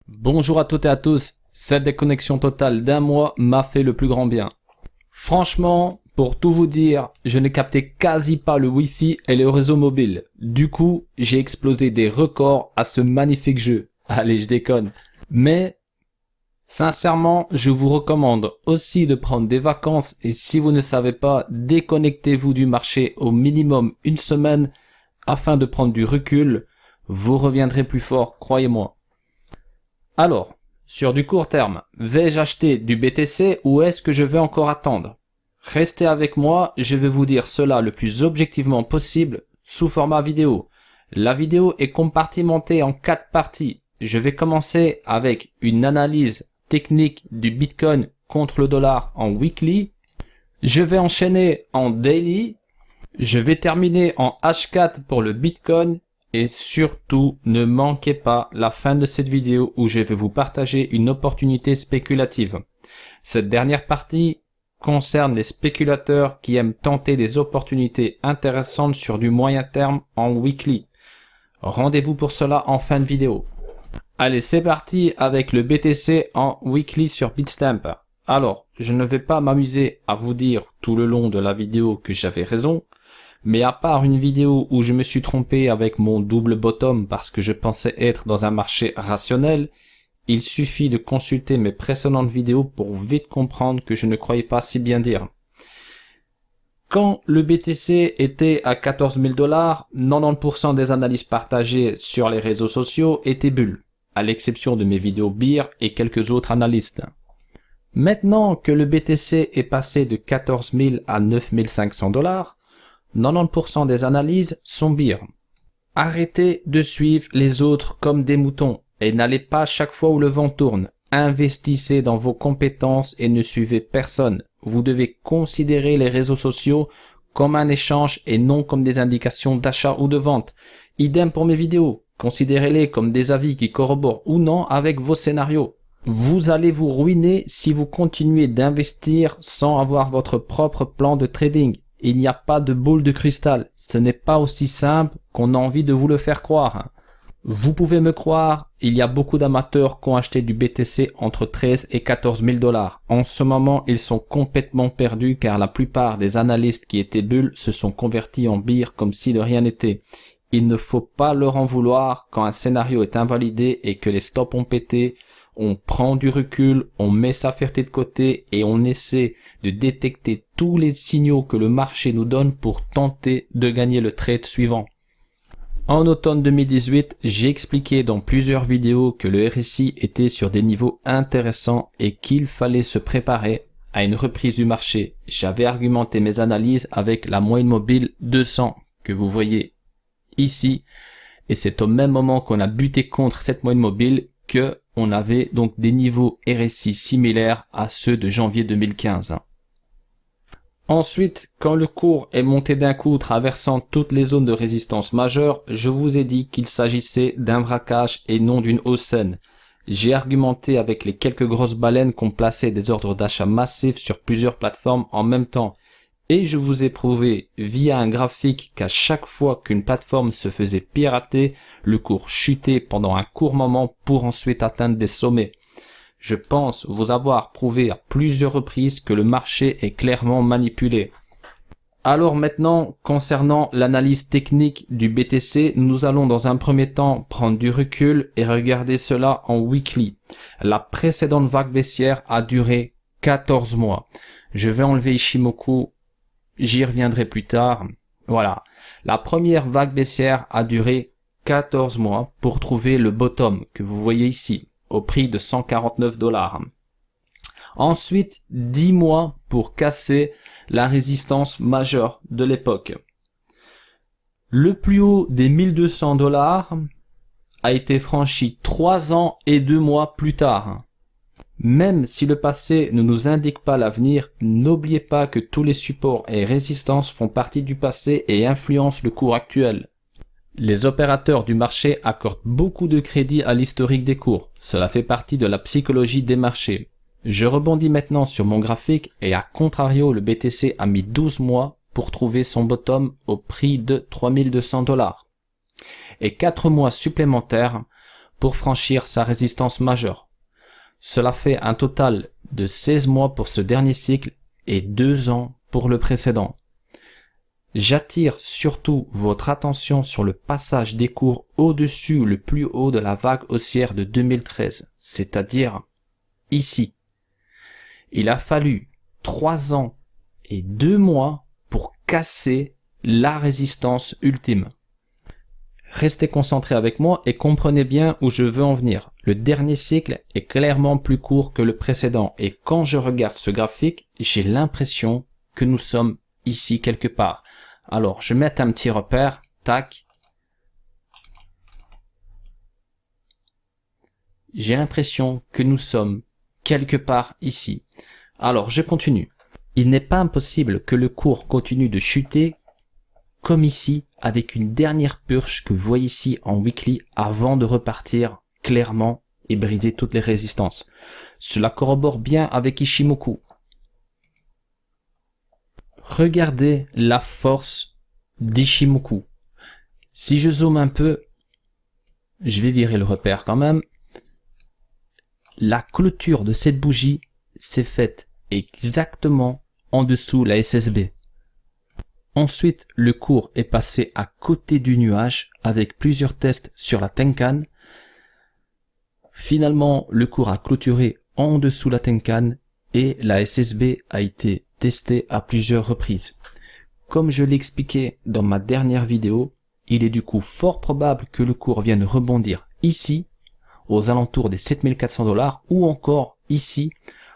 Bonjour à toutes et à tous, cette déconnexion totale d'un mois m'a fait le plus grand bien. Franchement, pour tout vous dire, je ne captais quasi pas le Wi-Fi et le réseau mobile. Du coup, j'ai explosé des records à ce magnifique jeu. Allez, je déconne. Mais, sincèrement, je vous recommande aussi de prendre des vacances et si vous ne savez pas, déconnectez-vous du marché au minimum une semaine afin de prendre du recul. Vous reviendrez plus fort, croyez-moi. Alors, sur du court terme, vais-je acheter du BTC ou est-ce que je vais encore attendre? Restez avec moi, je vais vous dire cela le plus objectivement possible sous format vidéo. La vidéo est compartimentée en 4 parties. Je vais commencer avec une analyse technique du Bitcoin contre le dollar en weekly. Je vais enchaîner en daily. Je vais terminer en H4 pour le Bitcoin. Et surtout, ne manquez pas la fin de cette vidéo où je vais vous partager une opportunité spéculative. Cette dernière partie concerne les spéculateurs qui aiment tenter des opportunités intéressantes sur du moyen terme en weekly. Rendez-vous pour cela en fin de vidéo. Allez, c'est parti avec le BTC en weekly sur Bitstamp. Alors, je ne vais pas m'amuser à vous dire tout le long de la vidéo que j'avais raison. Mais à part une vidéo où je me suis trompé avec mon double bottom parce que je pensais être dans un marché rationnel, il suffit de consulter mes précédentes vidéos pour vite comprendre que je ne croyais pas si bien dire. Quand le BTC était à 14 000 $, 90% des analyses partagées sur les réseaux sociaux étaient bulles, à l'exception de mes vidéos beer et quelques autres analystes. Maintenant que le BTC est passé de 14 000 à 9 500 $, 90% des analyses sont beer. Arrêtez de suivre les autres comme des moutons et n'allez pas chaque fois où le vent tourne. Investissez dans vos compétences et ne suivez personne. Vous devez considérer les réseaux sociaux comme un échange et non comme des indications d'achat ou de vente. Idem pour mes vidéos. Considérez-les comme des avis qui corroborent ou non avec vos scénarios. Vous allez vous ruiner si vous continuez d'investir sans avoir votre propre plan de trading. Il n'y a pas de boule de cristal. Ce n'est pas aussi simple qu'on a envie de vous le faire croire. Vous pouvez me croire, il y a beaucoup d'amateurs qui ont acheté du BTC entre 13 et 14 000 $. En ce moment, ils sont complètement perdus car la plupart des analystes qui étaient bulles se sont convertis en beer comme si de rien n'était. Il ne faut pas leur en vouloir quand un scénario est invalidé et que les stops ont pété. On prend du recul, on met sa fierté de côté et on essaie de détecter tous les signaux que le marché nous donne pour tenter de gagner le trade suivant. En automne 2018, j'ai expliqué dans plusieurs vidéos que le RSI était sur des niveaux intéressants et qu'il fallait se préparer à une reprise du marché. J'avais argumenté mes analyses avec la moyenne mobile 200 que vous voyez ici et c'est au même moment qu'on a buté contre cette moyenne mobile que on avait donc des niveaux RSI similaires à ceux de janvier 2015. Ensuite, quand le cours est monté d'un coup traversant toutes les zones de résistance majeures, je vous ai dit qu'il s'agissait d'un braquage et non d'une hausse saine. J'ai argumenté avec les quelques grosses baleines qui ont placé des ordres d'achat massifs sur plusieurs plateformes en même temps. Et je vous ai prouvé via un graphique qu'à chaque fois qu'une plateforme se faisait pirater, le cours chutait pendant un court moment pour ensuite atteindre des sommets. Je pense vous avoir prouvé à plusieurs reprises que le marché est clairement manipulé. Alors maintenant, concernant l'analyse technique du BTC, nous allons dans un premier temps prendre du recul et regarder cela en weekly. La précédente vague baissière a duré 14 mois. Je vais enlever Ishimoku. J'y reviendrai plus tard. Voilà. La première vague baissière a duré 14 mois pour trouver le bottom que vous voyez ici, au prix de 149 $. Ensuite, 10 mois pour casser la résistance majeure de l'époque. Le plus haut des 1200 $ a été franchi 3 ans et 2 mois plus tard. Même si le passé ne nous indique pas l'avenir, n'oubliez pas que tous les supports et résistances font partie du passé et influencent le cours actuel. Les opérateurs du marché accordent beaucoup de crédit à l'historique des cours. Cela fait partie de la psychologie des marchés. Je rebondis maintenant sur mon graphique et à contrario, le BTC a mis 12 mois pour trouver son bottom au prix de 3200 $ et 4 mois supplémentaires pour franchir sa résistance majeure. Cela fait un total de 16 mois pour ce dernier cycle et 2 ans pour le précédent. J'attire surtout votre attention sur le passage des cours au-dessus le plus haut de la vague haussière de 2013, c'est-à-dire ici. Il a fallu 3 ans et 2 mois pour casser la résistance ultime. Restez concentrés avec moi et comprenez bien où je veux en venir. Le dernier cycle est clairement plus court que le précédent et quand je regarde ce graphique, j'ai l'impression que nous sommes ici quelque part. Alors, je mets un petit repère, tac. J'ai l'impression que nous sommes quelque part ici. Alors, je continue. Il n'est pas impossible que le cours continue de chuter comme ici avec une dernière purge que vous voyez ici en weekly avant de repartir clairement et briser toutes les résistances. Cela corrobore bien avec Ichimoku. Regardez la force d'Ichimoku. Si je zoome un peu, je vais virer le repère quand même. La clôture de cette bougie s'est faite exactement en dessous la SSB. Ensuite, le cours est passé à côté du nuage avec plusieurs tests sur la Tenkan. Finalement, le cours a clôturé en dessous la Tenkan et la SSB a été testée à plusieurs reprises. Comme je l'expliquais dans ma dernière vidéo, il est du coup fort probable que le cours vienne rebondir ici, aux alentours des 7400 $ ou encore ici,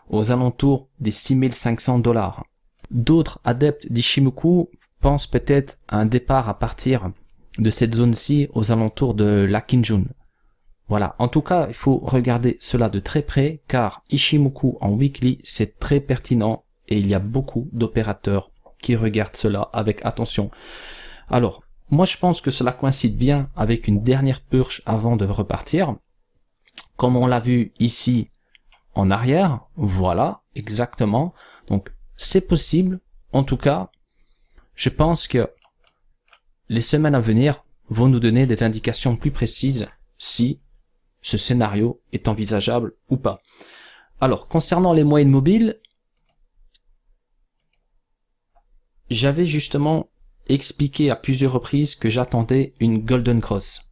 aux alentours des 6500 $. D'autres adeptes d'Ichimoku pensent peut-être à un départ à partir de cette zone-ci aux alentours de la Kinjun. Voilà, en tout cas, il faut regarder cela de très près car Ichimoku en weekly, c'est très pertinent et il y a beaucoup d'opérateurs qui regardent cela avec attention. Alors, moi je pense que cela coïncide bien avec une dernière purge avant de repartir. Comme on l'a vu ici en arrière, voilà, exactement. Donc, c'est possible. En tout cas, je pense que les semaines à venir vont nous donner des indications plus précises si ce scénario est envisageable ou pas. Alors, concernant les moyennes mobiles, j'avais justement expliqué à plusieurs reprises que j'attendais une Golden Cross.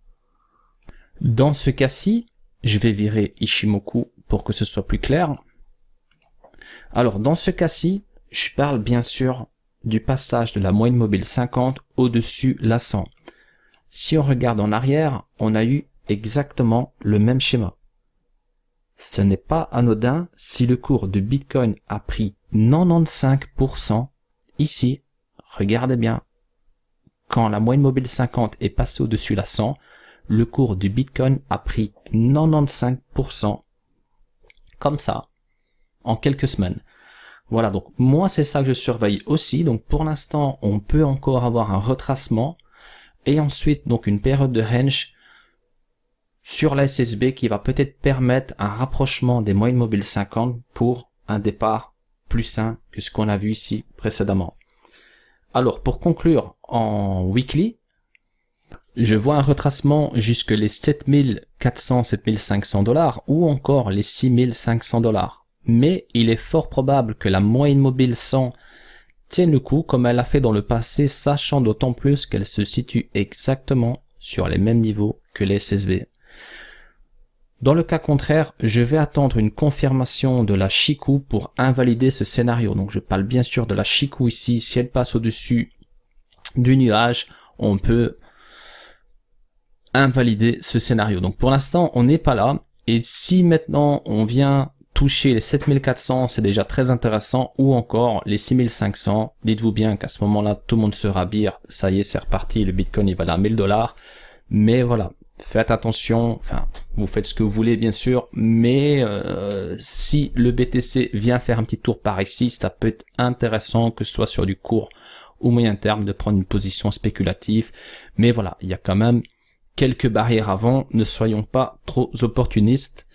Dans ce cas-ci, je vais virer Ichimoku pour que ce soit plus clair. Alors, dans ce cas-ci, je parle bien sûr du passage de la moyenne mobile 50 au-dessus la 100. Si on regarde en arrière, on a eu exactement le même schéma. Ce n'est pas anodin si le cours de Bitcoin a pris 95%. Ici, regardez bien, quand la moyenne mobile 50 est passée au-dessus la 100, le cours du Bitcoin a pris 95%, comme ça, en quelques semaines. Voilà, donc moi c'est ça que je surveille aussi, donc pour l'instant on peut encore avoir un retracement, et ensuite donc une période de range sur la SSB qui va peut-être permettre un rapprochement des moyennes mobiles 50 pour un départ plus sain que ce qu'on a vu ici précédemment. Alors pour conclure en weekly, je vois un retracement jusque les 7400-7500 $ ou encore les 6500 $. Mais il est fort probable que la moyenne mobile 100 tienne le coup comme elle a fait dans le passé, sachant d'autant plus qu'elle se situe exactement sur les mêmes niveaux que les SSB. Dans le cas contraire, je vais attendre une confirmation de la Chikou pour invalider ce scénario. Donc je parle bien sûr de la Chikou ici. Si elle passe au-dessus du nuage, on peut invalider ce scénario. Donc pour l'instant, on n'est pas là. Et si maintenant on vient toucher les 7400, c'est déjà très intéressant, ou encore les 6500, dites-vous bien qu'à ce moment-là, tout le monde se rabire, ça y est, c'est reparti, le Bitcoin, il va à 1000 $. Mais voilà, faites attention, enfin, vous faites ce que vous voulez, bien sûr, mais si le BTC vient faire un petit tour par ici, ça peut être intéressant, que ce soit sur du court ou moyen terme, de prendre une position spéculative. Mais voilà, il y a quand même quelques barrières avant, ne soyons pas trop opportunistes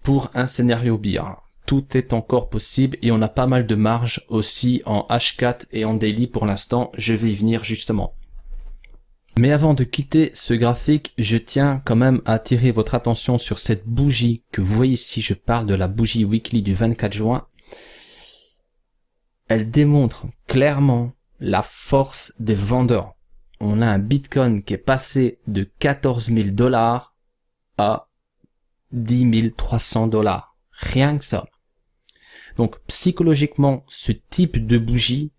pour un scénario bear. tout est encore possible et on a pas mal de marge aussi en H4 et en daily pour l'instant, je vais y venir justement. Mais avant de quitter ce graphique, je tiens quand même à attirer votre attention sur cette bougie que vous voyez ici. Je parle de la bougie weekly du 24 juin. Elle démontre clairement la force des vendeurs. On a un Bitcoin qui est passé de 14 000 $ à 10 300 $. Rien que ça. Donc psychologiquement, ce type de bougie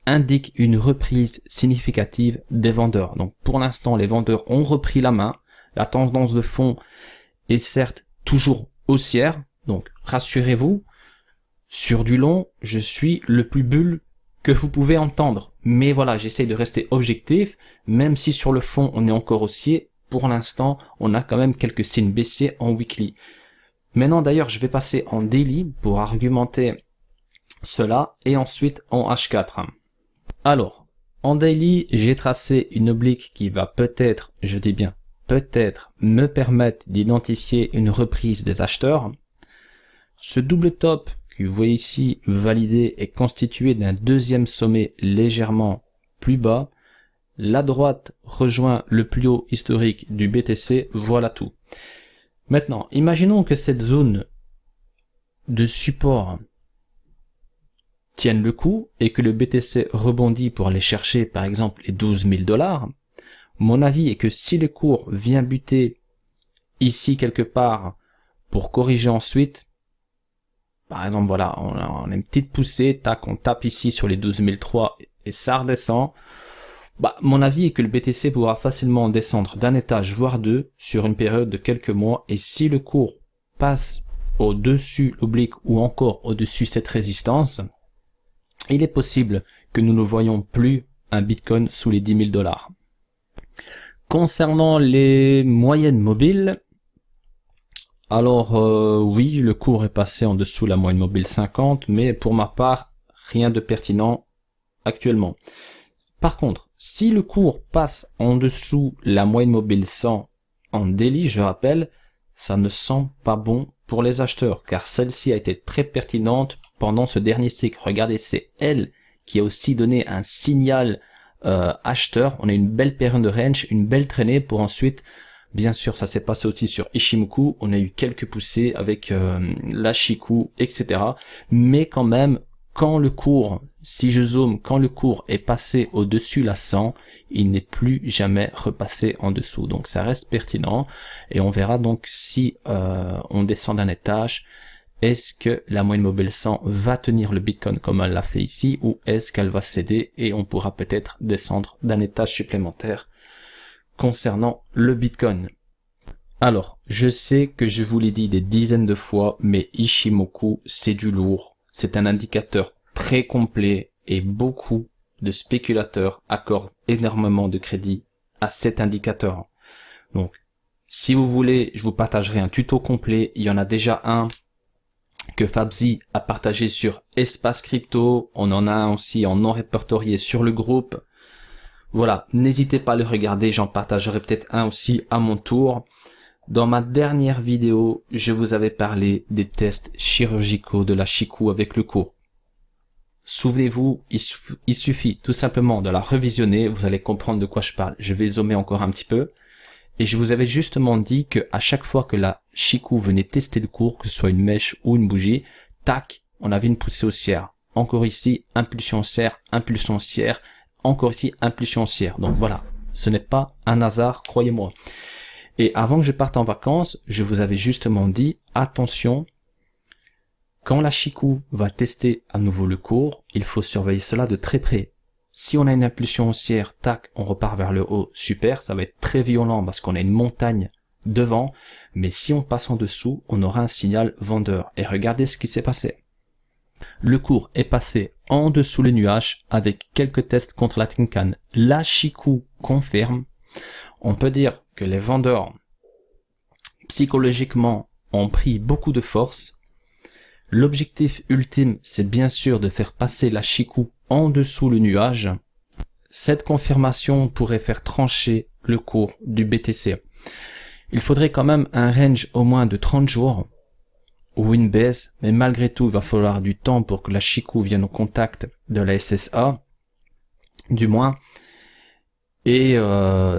indique une reprise significative des vendeurs. Donc pour l'instant, les vendeurs ont repris la main. La tendance de fond est certes toujours haussière. Donc rassurez-vous, sur du long, je suis le plus bull que vous pouvez entendre. Mais voilà, j'essaie de rester objectif, même si sur le fond, on est encore haussier. Pour l'instant, on a quand même quelques signes baissiers en weekly. Maintenant d'ailleurs, je vais passer en daily pour argumenter cela et ensuite en H4. Alors, en daily, j'ai tracé une oblique qui va peut-être, je dis bien peut-être, me permettre d'identifier une reprise des acheteurs. Ce double top que vous voyez ici validé est constitué d'un deuxième sommet légèrement plus bas. La droite rejoint le plus haut historique du BTC, voilà tout. Maintenant, imaginons que cette zone de support tienne le coup et que le BTC rebondit pour aller chercher par exemple les 12 000 $. Mon avis est que si le cours vient buter ici quelque part pour corriger ensuite, par exemple voilà, on a une petite poussée, tac, on tape ici sur les 12 003 et ça redescend. Mon avis est que le BTC pourra facilement descendre d'un étage voire deux sur une période de quelques mois, et si le cours passe au-dessus l'oblique ou encore au-dessus cette résistance, il est possible que nous ne voyions plus un Bitcoin sous les 10 000 $. Concernant les moyennes mobiles, alors oui, le cours est passé en dessous la moyenne mobile 50, mais pour ma part, rien de pertinent actuellement. Par contre, si le cours passe en dessous la moyenne mobile 100 en daily, je rappelle, ça ne sent pas bon pour les acheteurs, car celle-ci a été très pertinente pendant ce dernier cycle. Regardez, c'est elle qui a aussi donné un signal acheteur. On a une belle période de range, une belle traînée pour ensuite, bien sûr, ça s'est passé aussi sur Ichimoku. On a eu quelques poussées avec la Chikou, etc. Mais quand même, quand le cours, si je zoome, quand le cours est passé au-dessus la 100, il n'est plus jamais repassé en dessous. Donc ça reste pertinent et on verra donc si on descend d'un étage. Est-ce que la moyenne mobile 100 va tenir le Bitcoin comme elle l'a fait ici, ou est-ce qu'elle va céder et on pourra peut-être descendre d'un étage supplémentaire concernant le Bitcoin. Alors, je sais que je vous l'ai dit des dizaines de fois, mais Ichimoku, c'est du lourd. C'est un indicateur très complet et beaucoup de spéculateurs accordent énormément de crédit à cet indicateur. Donc, si vous voulez, je vous partagerai un tuto complet. Il y en a déjà un que Fabzi a partagé sur Espace Crypto. On en a un aussi en non répertorié sur le groupe. Voilà, n'hésitez pas à le regarder. J'en partagerai peut-être un aussi à mon tour. Dans ma dernière vidéo, je vous avais parlé des tests chirurgicaux de la Chikou avec le cours. Souvenez-vous, il suffit tout simplement de la revisionner, vous allez comprendre de quoi je parle. Je vais zoomer encore un petit peu. Et je vous avais justement dit que à chaque fois que la Chikou venait tester le cours, que ce soit une mèche ou une bougie, tac, on avait une poussée haussière. Encore ici, impulsion haussière, encore ici, impulsion haussière. Donc voilà, ce n'est pas un hasard, croyez-moi. Et avant que je parte en vacances, je vous avais justement dit, attention, quand la Chikou va tester à nouveau le cours, il faut surveiller cela de très près. Si on a une impulsion haussière, tac, on repart vers le haut, super, ça va être très violent parce qu'on a une montagne devant, mais si on passe en dessous, on aura un signal vendeur. Et regardez ce qui s'est passé. Le cours est passé en dessous le nuage avec quelques tests contre la Tenkan. La Chikou confirme. On peut dire que les vendeurs, psychologiquement, ont pris beaucoup de force. L'objectif ultime, c'est bien sûr de faire passer la Chikou en dessous le nuage. Cette confirmation pourrait faire trancher le cours du BTC. Il faudrait quand même un range au moins de 30 jours ou une baisse, mais malgré tout, il va falloir du temps pour que la Chikou vienne au contact de la SSA, du moins. Et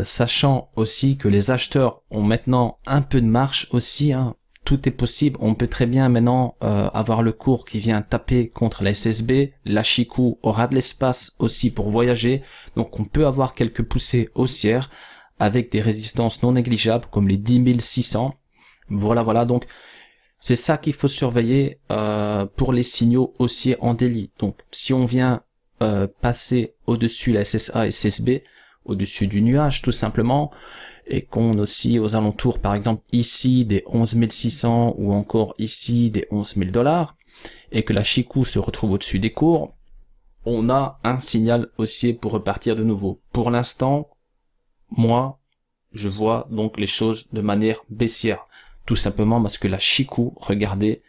sachant aussi que les acheteurs ont maintenant un peu de marge aussi, hein, tout est possible. On peut très bien maintenant avoir le cours qui vient taper contre la SSB. La Chikou aura de l'espace aussi pour voyager, donc on peut avoir quelques poussées haussières avec des résistances non négligeables comme les 10 600. Voilà, donc c'est ça qu'il faut surveiller pour les signaux haussiers en daily. Donc si on vient passer au-dessus la SSA et SSB, au-dessus du nuage tout simplement, et qu'on aussi aux alentours par exemple ici des 11 600 ou encore ici des 11 000 $, et que la Chikou se retrouve au-dessus des cours, on a un signal haussier pour repartir de nouveau. Pour l'instant, moi, je vois donc les choses de manière baissière. Tout simplement parce que la Chikou, regardez,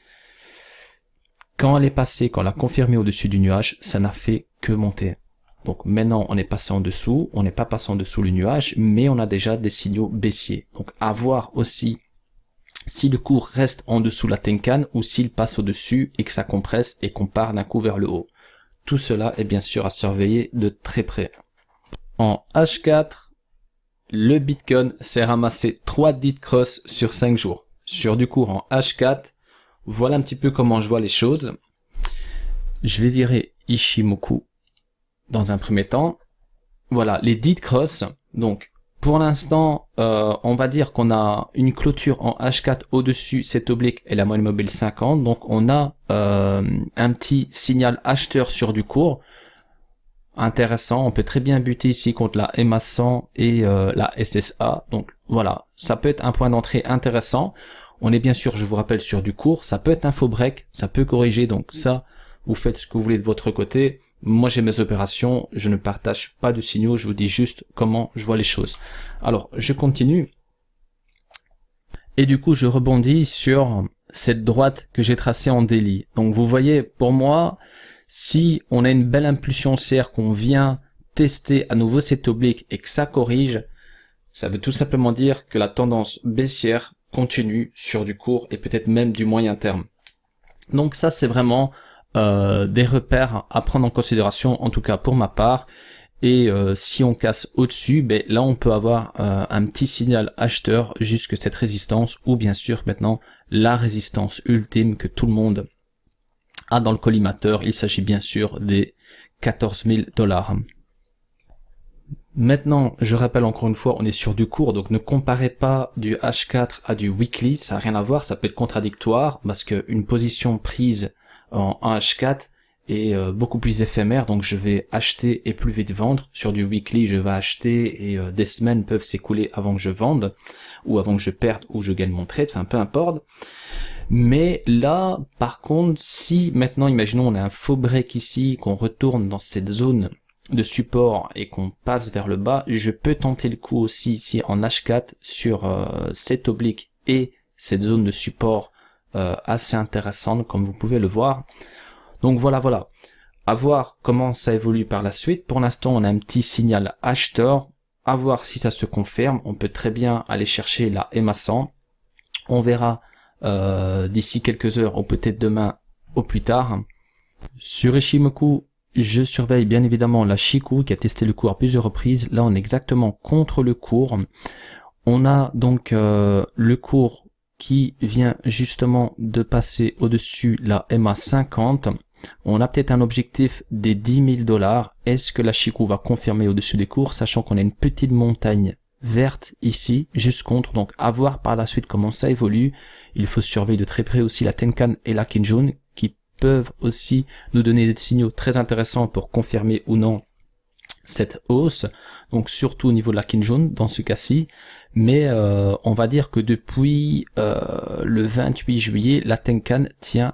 quand elle est passée, quand elle a confirmé au-dessus du nuage, ça n'a fait que monter. Donc maintenant, on est passé en dessous, on n'est pas passé en dessous le nuage, mais on a déjà des signaux baissiers. Donc à voir aussi si le cours reste en dessous la Tenkan ou s'il passe au-dessus et que ça compresse et qu'on part d'un coup vers le haut. Tout cela est bien sûr à surveiller de très près. En H4, le Bitcoin s'est ramassé 3 dit cross sur 5 jours. Sur du cours en H4, voilà un petit peu comment je vois les choses. Je vais virer Ishimoku dans un premier temps. Voilà, les dit cross. Donc, pour l'instant, on va dire qu'on a une clôture en H4 au-dessus cette oblique et la moyenne mobile 50. Donc, on a un petit signal acheteur sur du cours. Intéressant, on peut très bien buter ici contre la EMA 100 et la SSA. Donc, voilà, ça peut être un point d'entrée intéressant. On est bien sûr, je vous rappelle, sur du court. Ça peut être un faux break, ça peut corriger. Donc ça, vous faites ce que vous voulez de votre côté. Moi, j'ai mes opérations. Je ne partage pas de signaux. Je vous dis juste comment je vois les choses. Alors, je continue. Et du coup, je rebondis sur cette droite que j'ai tracée en daily. Donc, vous voyez, pour moi, si on a une belle impulsion haussière, qu'on vient tester à nouveau cette oblique et que ça corrige, ça veut tout simplement dire que la tendance baissière continue sur du court et peut-être même du moyen terme. Donc ça, c'est vraiment des repères à prendre en considération, en tout cas pour ma part. Et si on casse au-dessus, ben là on peut avoir un petit signal acheteur jusque cette résistance, ou bien sûr maintenant la résistance ultime que tout le monde a dans le collimateur. Il s'agit bien sûr des 14 000 $. Maintenant, je rappelle encore une fois, on est sur du court, donc ne comparez pas du H4 à du weekly, ça n'a rien à voir, ça peut être contradictoire, parce qu'une position prise en H4 est beaucoup plus éphémère, donc je vais acheter et plus vite vendre. Sur du weekly, je vais acheter et des semaines peuvent s'écouler avant que je vende, ou avant que je perde ou je gagne mon trade, enfin peu importe. Mais là, par contre, si maintenant, imaginons, on a un faux break ici, qu'on retourne dans cette zone de support et qu'on passe vers le bas, je peux tenter le coup aussi ici en H4 sur cette oblique et cette zone de support assez intéressante comme vous pouvez le voir. Donc voilà, à voir comment ça évolue par la suite. Pour l'instant, on a un petit signal acheteur, à voir si ça se confirme. On peut très bien aller chercher la EMA 100. On verra d'ici quelques heures ou peut-être demain au plus tard. Sur Ishimoku, je surveille bien évidemment la Chikou qui a testé le cours à plusieurs reprises. Là, on est exactement contre le cours. On a donc le cours qui vient justement de passer au-dessus la EMA 50. On a peut-être un objectif des 10 000 $. Est-ce que la Chikou va confirmer au-dessus des cours, sachant qu'on a une petite montagne verte ici, juste contre. Donc à voir par la suite comment ça évolue. Il faut surveiller de très près aussi la Tenkan et la Kijun qui peuvent aussi nous donner des signaux très intéressants pour confirmer ou non cette hausse, donc surtout au niveau de la Kijun dans ce cas-ci, mais on va dire que depuis le 28 juillet, la Tenkan tient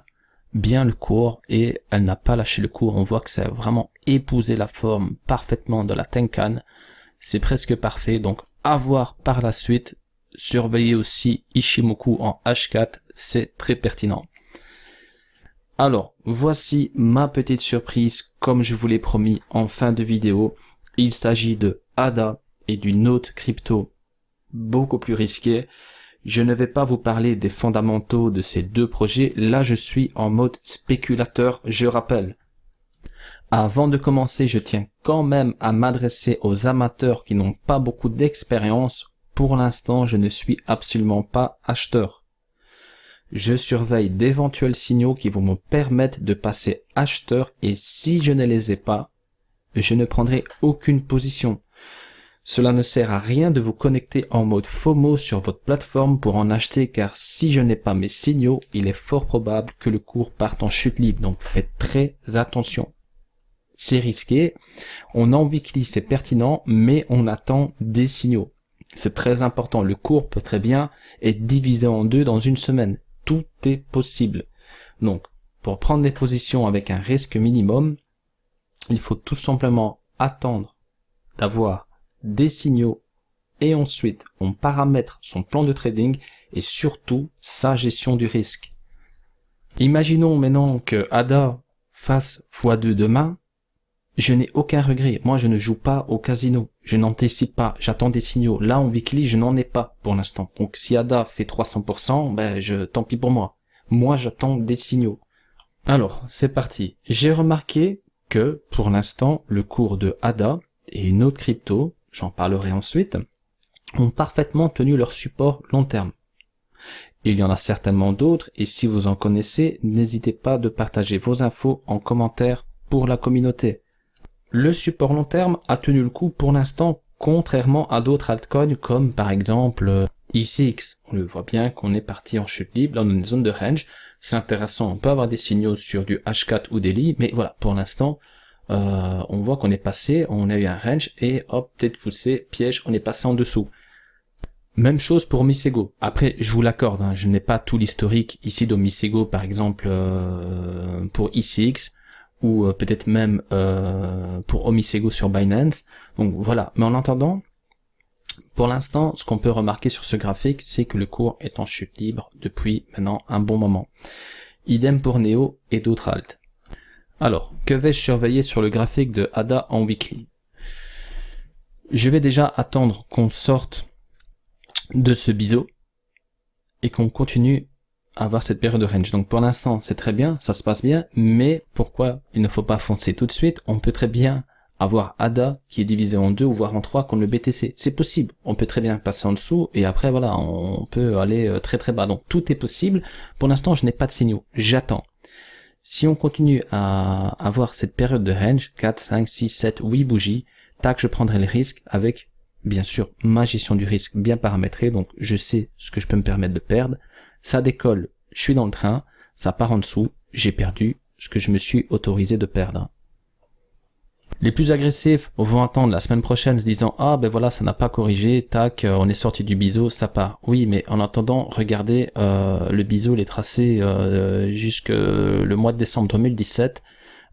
bien le cours et elle n'a pas lâché le cours. On voit que ça a vraiment épousé la forme parfaitement de la Tenkan, c'est presque parfait, donc à voir par la suite. Surveillez aussi Ishimoku en H4, c'est très pertinent. Alors, voici ma petite surprise, comme je vous l'ai promis en fin de vidéo. Il s'agit de ADA et d'une autre crypto beaucoup plus risquée. Je ne vais pas vous parler des fondamentaux de ces deux projets, là je suis en mode spéculateur, je rappelle. Avant de commencer, je tiens quand même à m'adresser aux amateurs qui n'ont pas beaucoup d'expérience. Pour l'instant, je ne suis absolument pas acheteur. Je surveille d'éventuels signaux qui vont me permettre de passer acheteur et si je ne les ai pas, je ne prendrai aucune position. Cela ne sert à rien de vous connecter en mode FOMO sur votre plateforme pour en acheter car si je n'ai pas mes signaux, il est fort probable que le cours parte en chute libre. Donc faites très attention. C'est risqué. En weekly, c'est pertinent, mais on attend des signaux. C'est très important. Le cours peut très bien être divisé en deux dans une semaine. Tout est possible. Donc, pour prendre des positions avec un risque minimum, il faut tout simplement attendre d'avoir des signaux et ensuite on paramètre son plan de trading et surtout sa gestion du risque. Imaginons maintenant que ADA fasse x2 demain, je n'ai aucun regret. Moi, je ne joue pas au casino. Je n'anticipe pas. J'attends des signaux. Là, en weekly, je n'en ai pas pour l'instant. Donc, si ADA fait 300%, tant pis pour moi. Moi, j'attends des signaux. Alors, c'est parti. J'ai remarqué que, pour l'instant, le cours de ADA et une autre crypto, j'en parlerai ensuite, ont parfaitement tenu leur support long terme. Il y en a certainement d'autres, et si vous en connaissez, n'hésitez pas de partager vos infos en commentaire pour la communauté. Le support long terme a tenu le coup pour l'instant, contrairement à d'autres altcoins comme par exemple ICX. On le voit bien qu'on est parti en chute libre, là on a une zone de range, c'est intéressant, on peut avoir des signaux sur du H4 ou daily, mais voilà, pour l'instant, on voit qu'on est passé, on a eu un range et hop, peut-être poussé, piège, on est passé en dessous. Même chose pour Omisego. Après, je vous l'accorde, hein, je n'ai pas tout l'historique ici d'Omisego, par exemple pour ICX, ou peut-être même pour Omisego sur Binance. Donc voilà, mais en attendant, pour l'instant, ce qu'on peut remarquer sur ce graphique, c'est que le cours est en chute libre depuis maintenant un bon moment. Idem pour Neo et d'autres alts. Alors, que vais-je surveiller sur le graphique de ADA en weekly? Je vais déjà attendre qu'on sorte de ce biseau et qu'on continue à avoir cette période de range. Donc pour l'instant, c'est très bien, ça se passe bien, mais pourquoi il ne faut pas foncer tout de suite? On peut très bien avoir ADA qui est divisé en deux ou voire en trois comme le BTC. C'est possible. On peut très bien passer en dessous et après voilà, on peut aller très très bas. Donc tout est possible. Pour l'instant, je n'ai pas de signaux. J'attends. Si on continue à avoir cette période de range, 4, 5, 6, 7, 8 bougies, tac, je prendrai le risque avec, bien sûr, ma gestion du risque bien paramétrée. Donc je sais ce que je peux me permettre de perdre. Ça décolle, je suis dans le train, ça part en dessous, j'ai perdu ce que je me suis autorisé de perdre. Les plus agressifs vont attendre la semaine prochaine se disant « Ah ben voilà, ça n'a pas corrigé, tac, on est sorti du biseau, ça part. » Oui, mais en attendant, regardez, le biseau il est tracé jusque le mois de décembre 2017.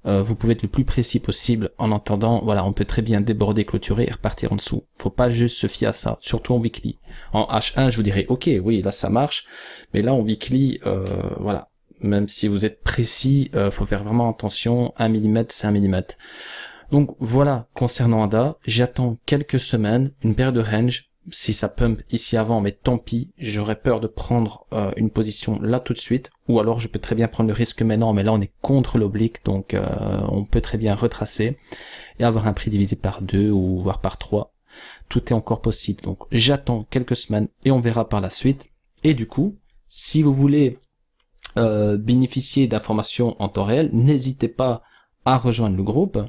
Vous pouvez être le plus précis possible en attendant, voilà, on peut très bien déborder, clôturer et repartir en dessous. Faut pas juste se fier à ça, surtout en weekly. En H1, je vous dirais, ok, oui, là ça marche, mais là en weekly, voilà, même si vous êtes précis, faut faire vraiment attention, 1 mm, c'est 1 mm. Donc voilà, concernant ADA, j'attends quelques semaines, une paire de range, si ça pump ici avant, mais tant pis, j'aurais peur de prendre une position là tout de suite, ou alors je peux très bien prendre le risque maintenant, mais là on est contre l'oblique, donc on peut très bien retracer et avoir un prix divisé par 2 ou voire par 3. Tout est encore possible, donc j'attends quelques semaines et on verra par la suite. Et du coup, si vous voulez bénéficier d'informations en temps réel, n'hésitez pas à rejoindre le groupe.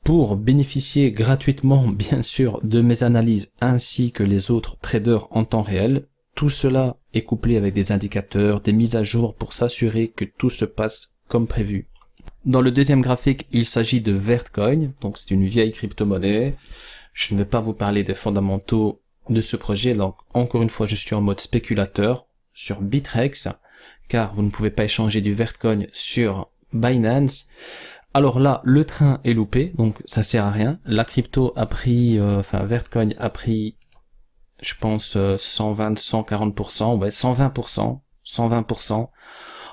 Pour bénéficier gratuitement, bien sûr, de mes analyses ainsi que les autres traders en temps réel, tout cela est couplé avec des indicateurs, des mises à jour pour s'assurer que tout se passe comme prévu. Dans le deuxième graphique, il s'agit de Vertcoin, donc c'est une vieille crypto-monnaie. Je ne vais pas vous parler des fondamentaux de ce projet, donc encore une fois, je suis en mode spéculateur sur Bitrex, car vous ne pouvez pas échanger du Vertcoin sur Binance. Alors là, le train est loupé, donc ça sert à rien. La crypto a pris, Vertcoin a pris, je pense, 120, 140%, ouais, 120%,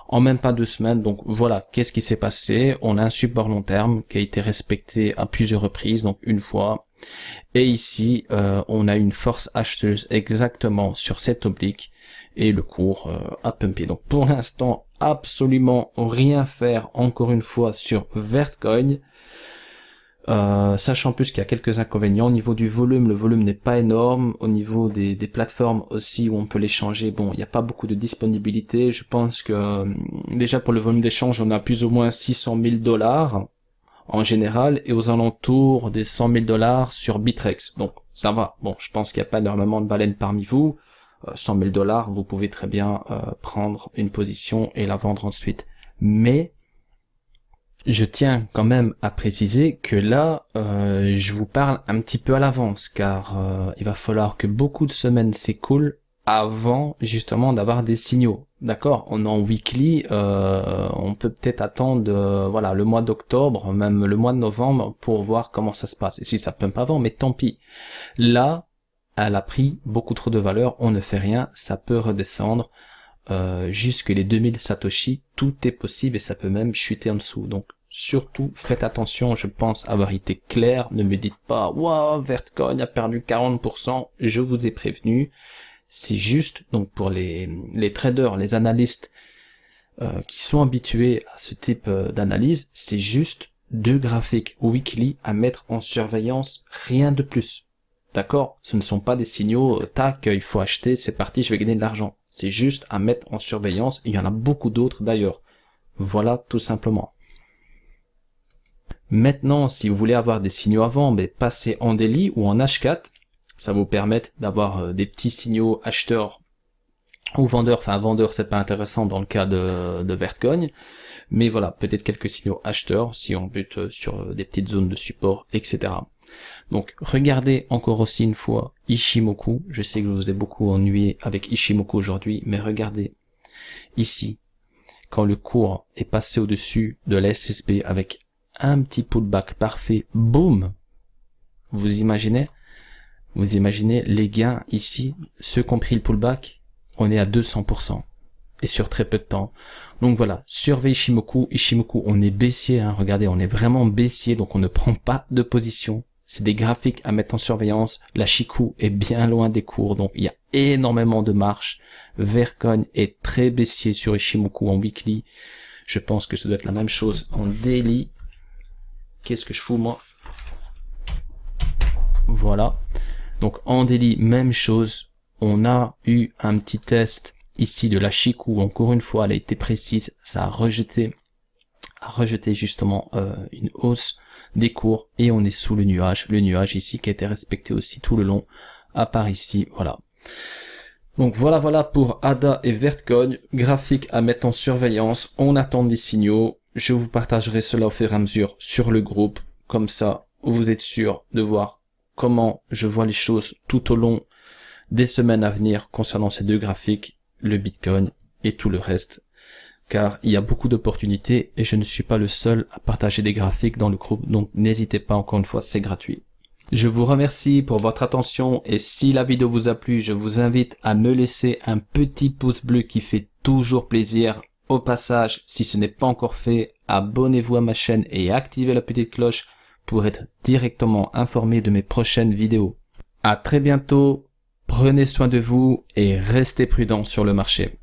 en même pas 2 semaines. Donc voilà, qu'est-ce qui s'est passé? On a un support long terme qui a été respecté à plusieurs reprises, donc une fois. Et ici, on a une force acheteuse exactement sur cette oblique et le cours a pumpé. Donc pour l'instant, absolument rien faire encore une fois sur Vertcoin. Sachant plus qu'il y a quelques inconvénients au niveau du volume, le volume n'est pas énorme, au niveau des plateformes aussi où on peut l'échanger, bon, il n'y a pas beaucoup de disponibilité. Je pense que déjà pour le volume d'échange, on a plus ou moins 600 000 $ en général, et aux alentours des 100 000 $ sur Bittrex, donc ça va. Bon, je pense qu'il n'y a pas énormément de baleines parmi vous. 100 000 $, vous pouvez très bien prendre une position et la vendre ensuite, mais je tiens quand même à préciser que là, je vous parle un petit peu à l'avance, car il va falloir que beaucoup de semaines s'écoulent avant justement d'avoir des signaux. D'accord, on est en weekly, on peut peut-être attendre voilà, le mois d'octobre, même le mois de novembre, pour voir comment ça se passe. Et si ça pump avant, mais tant pis. Là, elle a pris beaucoup trop de valeur, on ne fait rien, ça peut redescendre. Jusque les 2000 Satoshi, tout est possible et ça peut même chuter en dessous. Donc surtout faites attention, je pense avoir été clair, ne me dites pas waouh, Vertcoin a perdu 40%, je vous ai prévenu. C'est juste, donc pour les traders, les analystes qui sont habitués à ce type d'analyse, c'est juste 2 graphiques weekly à mettre en surveillance, rien de plus. D'accord, ce ne sont pas des signaux, tac, il faut acheter, c'est parti, je vais gagner de l'argent. C'est juste à mettre en surveillance, et il y en a beaucoup d'autres d'ailleurs. Voilà, tout simplement. Maintenant, si vous voulez avoir des signaux avant, passez en daily ou en H4, ça vous permet d'avoir des petits signaux acheteurs ou vendeurs. Enfin, vendeur, c'est pas intéressant dans le cas de Vertcoin, mais voilà, peut-être quelques signaux acheteurs si on bute sur des petites zones de support, etc. Donc regardez encore aussi une fois Ishimoku, je sais que je vous ai beaucoup ennuyé avec Ishimoku aujourd'hui, mais regardez ici, quand le cours est passé au-dessus de la SSP avec un petit pullback parfait, boum, vous imaginez les gains ici, ceux qui ont pris le pullback, on est à 200%, et sur très peu de temps. Donc voilà, surveillez Ishimoku, on est baissier, hein, regardez, on est vraiment baissier, donc on ne prend pas de position. C'est des graphiques à mettre en surveillance. La Chikou est bien loin des cours, donc il y a énormément de marche. Vertcoin est très baissier sur Ishimoku en weekly. Je pense que ça doit être la même chose en daily. Qu'est-ce que je fous moi? Voilà. Donc en daily, même chose. On a eu un petit test ici de la Chikou. Encore une fois, elle a été précise. Ça a rejeté justement une hausse des cours et on est sous le nuage ici qui a été respecté aussi tout le long, à part ici, voilà. Donc voilà pour ADA et Vertcoin, graphique à mettre en surveillance, on attend des signaux, je vous partagerai cela au fur et à mesure sur le groupe, comme ça vous êtes sûr de voir comment je vois les choses tout au long des semaines à venir concernant ces 2 graphiques, le Bitcoin et tout le reste. Car il y a beaucoup d'opportunités et je ne suis pas le seul à partager des graphiques dans le groupe, donc n'hésitez pas, encore une fois, c'est gratuit. Je vous remercie pour votre attention et si la vidéo vous a plu, je vous invite à me laisser un petit pouce bleu qui fait toujours plaisir. Au passage, si ce n'est pas encore fait, abonnez-vous à ma chaîne et activez la petite cloche pour être directement informé de mes prochaines vidéos. À très bientôt, prenez soin de vous et restez prudents sur le marché.